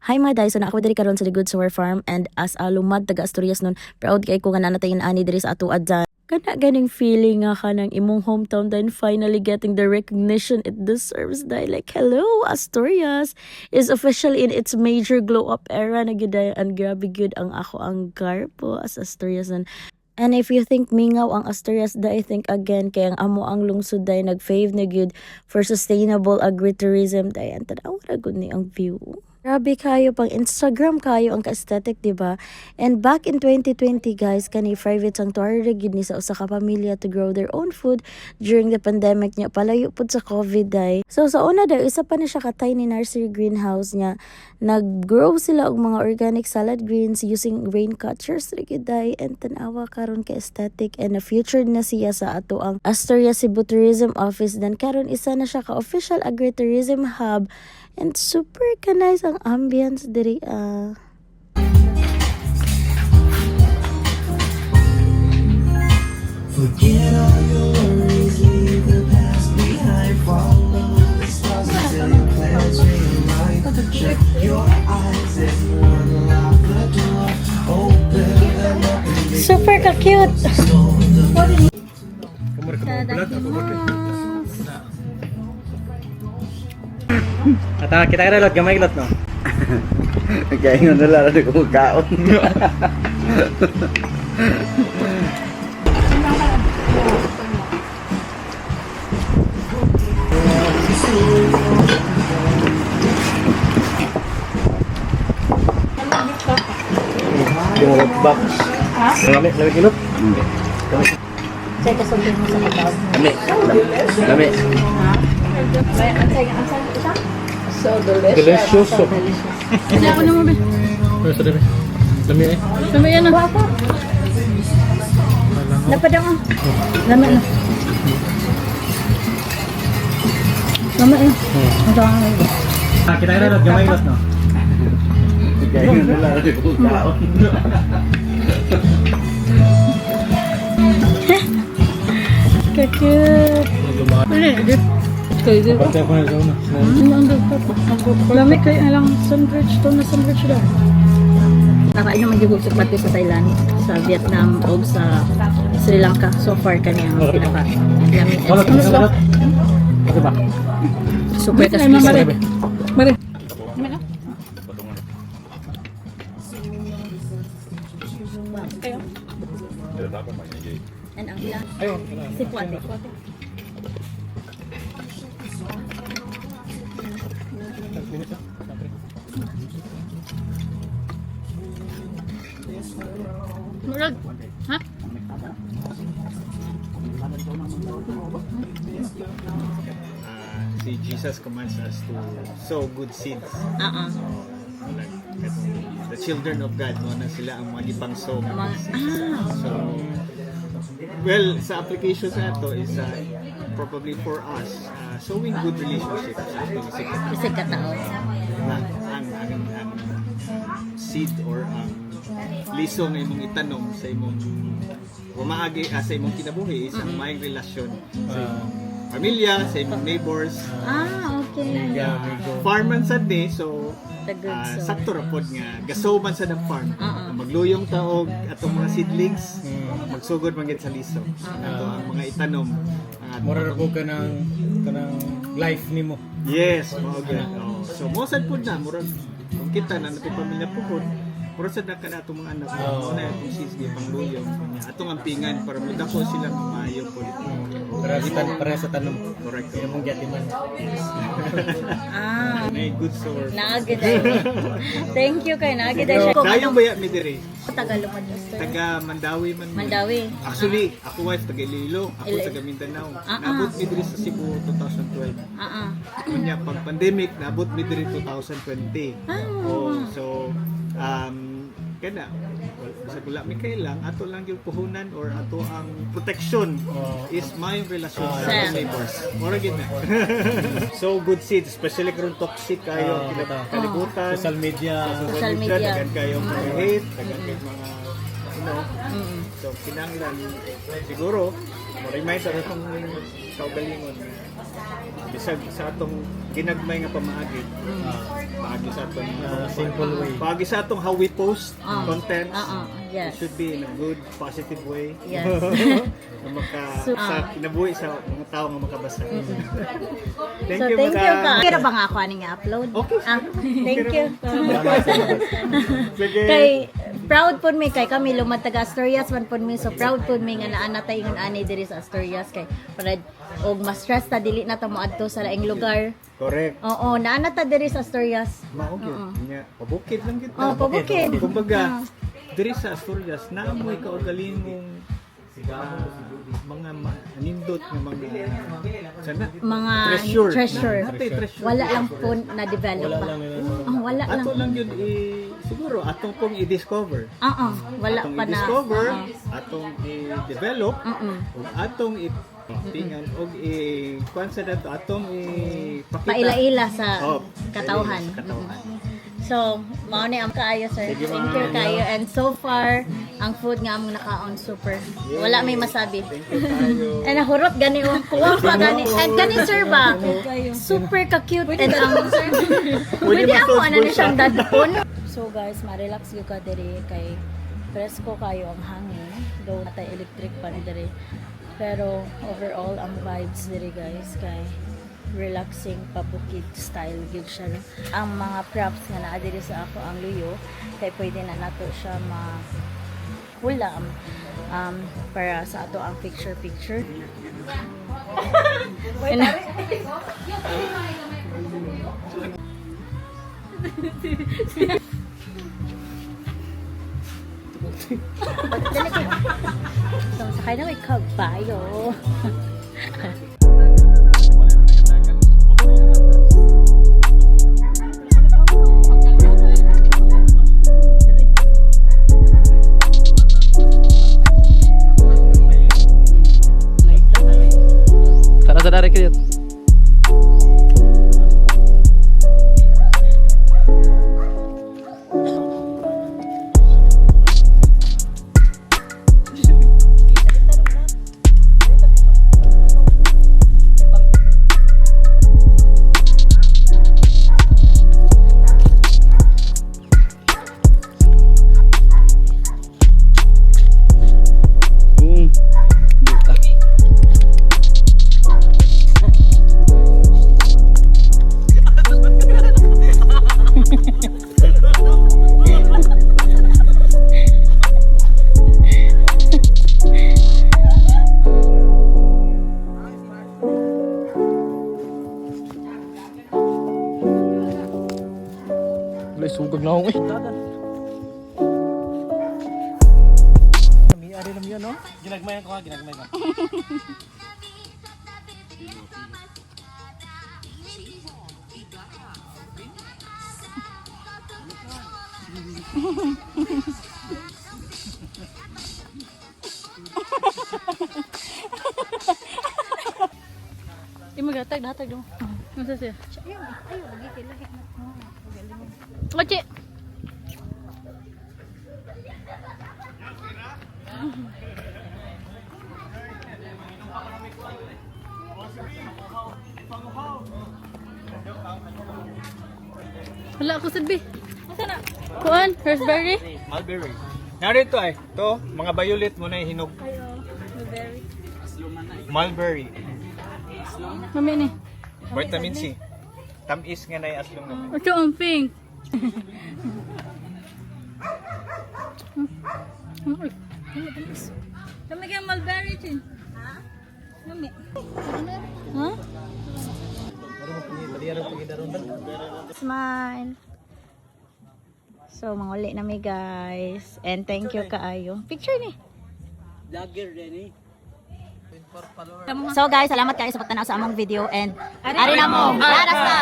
Hi mga day, so na ako diri karon sa The Good Sour Farm and as a lumad taga Asturias nun, proud kay ko nga nanatayin ani diri sa ato adyan. Kana ganing feeling nga ka ng imong hometown then finally getting the recognition it deserves day. Like, hello, Asturias is officially in its major glow up era na gyud and grabe gyud ang ako ang garpo as Asturias. And if you think mingaw ang Asturias da, I think again kay ang amo ang lungsod day nag-fave na gyud for sustainable agritourism day. And tanaw ra gud ni ang view. Grabe kayo, pang Instagram kayo ang ka-aesthetic, diba? And back in 2020, guys, kani private sanctuary gid ni sa usa ka pamilya to grow their own food during the pandemic niya. Palayo pud sa COVID day. So sa una daw, isa pa na siya ka tiny nursery greenhouse niya. Nag-grow sila og mga organic salad greens using rain catchers gid day. And tanawa karon ka-aesthetic and na-featured na siya sa ato ang Asturias Cebu Tourism Office. Then karon isa na siya ka-official agritourism hub. And super ka-nice ang ambience diri. Forget all your worries, leave the past behind. Follow the stars until your plans realign. Shut your eyes and unlock the door. Open them up and make Super ka-cute! At kita kira lot gamay lot no. Kaya nga nalala na kumakaon. Yung box. Lami kilot. Say kasundin mo sa ikaw. Lami. So delicious. Delicious. So delicious. Hindi ako naman, be. Ano sa dami? Lami eh. Lami yan, ah. Napadang ah. Lama na. Lama eh. Kita kira lot gamay lot no. Kaya nga nalala na kumakaon. Ka-cute. Pwede, di. Kayo, di. Parte ako na sa una. Ang dagdag. Lamig kayo alang sandwich. Ito na sandwich daw. Nakain naman yung sa pati sa Thailand, sa Vietnam o sa Sri Lanka. So far kaniyang pinaka-lamig. Wala ka sa lot. Ano ba? Super Ay, ka-squeeze. Mare. Mare. And ang ilang Ayun. si Puate. Murag. Ha? Si Jesus commands us to sow good seeds. Like, the children of God, no, na sila ang mga ibang sow. So, well, sa application sa ito is probably for us, sowing good relationships. Kasi katao. Ang seed or ang liso nga imong itanom sa imong umaagi sa imong kinabuhi is ang maayong relasyon sa imong pamilya, sa imong neighbors. Okay. Farm man sad ni, so The good soul. sakto ra pod nga gasow man sa farm. Magluyong taog atong mga seedlings, magsugod man gid sa liso. Ato ang mga itanom. Mura ko ka ng life nimo. Yes, mao gyud. Oh. So mo sad pod na murag kung kita na natin pamilya pugod. Mura sad na kana atong mga anak. Mo na atong sisgi pangluyong niya. Atong ampingan para madako sila maayo pod. Para sa tanong. Correct. Yung mong gatiman. May good source. Naagid ay. Thank you kay naagid ay siya. Dayong baya mi diri. Tagalog man Master. Taga Mandawi man. Mandawi. Actually, ako wife taga Iloilo, ako taga Mindanao. Nabot mi diri sa Cebu 2012. Kunya pag pandemic, nabot mi diri 2020. Oh, so kana sa wala mi kay lang ato lang yung puhunan or ato ang protection is my relasyon sa Sa- neighbors. Mura gid na. So good seeds, especially kung toxic kayo kalibutan. Social media. Social media. Dagan kayo mga hate, dagan kayo mga so kinahanglan siguro remind sa atong kaugalingon. Bisag sa atong ginagmay nga pamaagi. Paagi sa atong simple way. paagi sa atong how we post content. Yes. It should be in a good, positive way. Yes. Na So, sa kinabuhi sa mga tao nga makabasa. Thank So, you, thank you madam. ka. Kira ba nga ako ani nga upload? Okay. Thank you. Sige. Kay proud pud mi kay kami lumad taga Asturias man pud mi, so proud pud mi nga naa tay ingon ani diri sa Asturias kay para og mas stress ta dili na ta moadto sa laing lugar. Correct. Oo, naa ta diri sa Asturias. Mao gyud. Nya, pabukid lang gyud. Oh, pabukid. Kumbaga, diri sa Asturias naamoy ka og galingong mga nindot nga mga sana Mga treasure. Natay treasure. Wala lang po na develop pa. Wala lang. Ato lang yun siguro atong pong i-discover. Wala Atong pa na. i-discover, atong i-develop, ug atong tingan og kuan sa dato atong ipakita. Paila-ila sa Oh, katawhan. sa katawhan. So, mao ni ang kaayo sir. Sige, Thank you ma'am. kayo. And so far, ang food nga among nakaon super. Wala may masabi. Thank you tayo. And nahurot gani o kuha pa gani. And gani sir ba? Super ka-cute and ang pwede ako ano ni siyang dadpon. So guys, ma-relax yung ka diri kay presko kayo ang hangin. Though natay electric pan diri. Pero overall ang vibes diri guys kay relaxing pabukid style gid siya no? Ang mga props nga naa diri sa ako ang luyo kay pwede na nato siya ma-hulam para sa ato ang picture and, so sakay na may kabayo. Tara sa dari kit. Wala sugod na ako eh. Ari na yun, no? Ginagmayan ko ha, ginagmayan ko. Imo gatag do. Masa siya? Oche. Wala ako sadbi. Asa na? Kuan, raspberry. Mulberry. Narito ay, to, mga violet mo na hinog. Blueberry. Mulberry. Mami ni. Vitamin C. Tamis nga na aslong naman. Ito ang pink. Kami kaya mulberry chin. Ha? Kami. Ha? Smile. So, manguli na mi guys. And thank you kaayo. Picture ni. Vlogger din eh. So guys, salamat kayo sa pagtanaw sa among video and ari na mo. Para sa